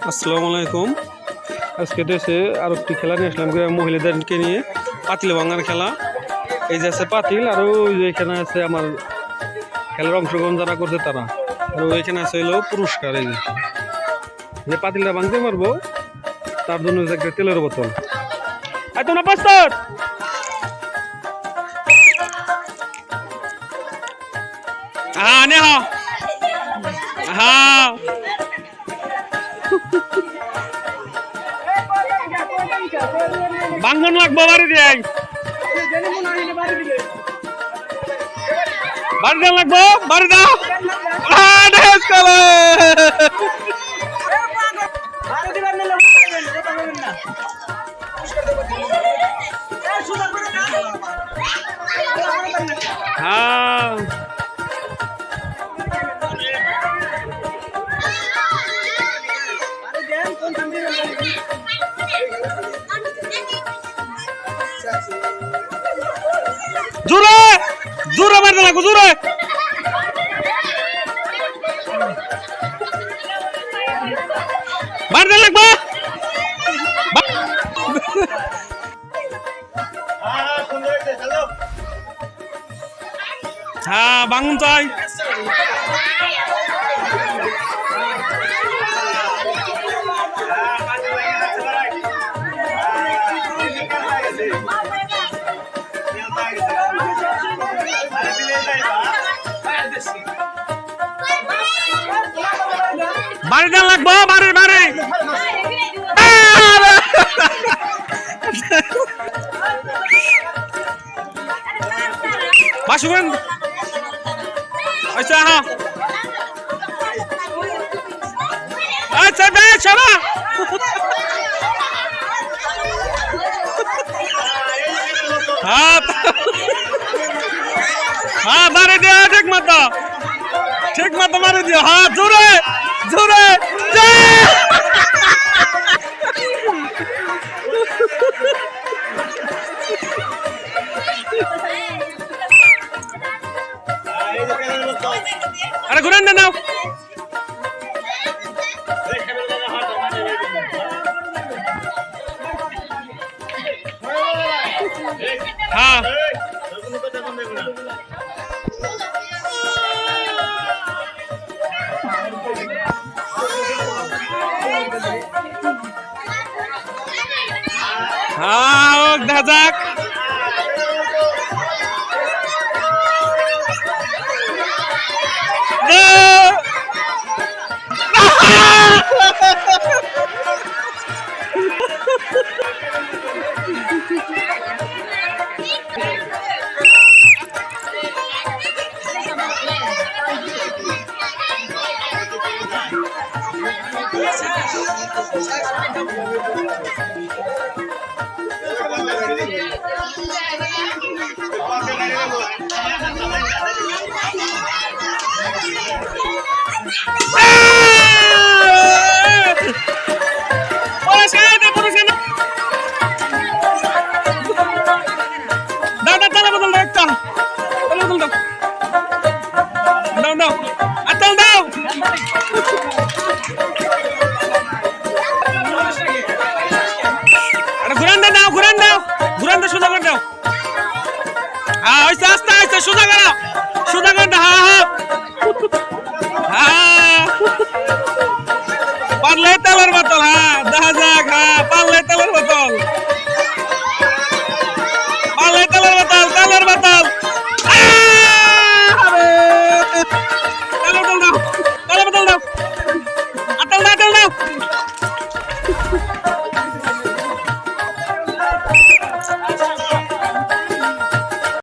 আসসালামু আলাইকুম। আজকে দেশে আরো একটি খেলা নিয়ে আসলাম মহিলাদেরকে নিয়ে, পাতিল ভাঙার খেলা। এই যে আছে পাতিল, আর ওই যে এখানে আছে আমার খেলার অংশগ্রহণ যারা করছে তারা, আর ওইখানে আছে হলো পুরস্কার। এই যে পাতিলটা ভাঙতে পারবো তার জন্য একটা তেলের বোতল। আর তোমরা প্রস্তুত? হ্যাঁ নে হ্যাঁ বাঙ্গন লাগবো বাড়ি দিয়ে, বাড়ি দেওয়া লাগবো, বাড়ি দাও। হ্যাঁ জোরে জোরে মারতে লাগবো, জোরে মারতে লাগবো। হ্যাঁ বাঙুন চাই। বাড়ি দেওয়া লাগবো, বাড়ি বাড়ি বাসুবেন। আচ্ছা হ্যাঁ আচ্ছা বেশ সরা। হ্যাঁ বাড়ি দেওয়া ঠিক মতো মারি দিও। হ্যাঁ জোরে জোরে আরে ঘুরেন না নাও। হ্যাঁ হ্যাঁ দেখা যাক। সোজা করো, সোজা করে দাও। হ্যাঁ হ্যাঁ পারলে তেলের বোতল। হ্যাঁ দেখা যাক। হ্যাঁ পারলে তেলের বোতল।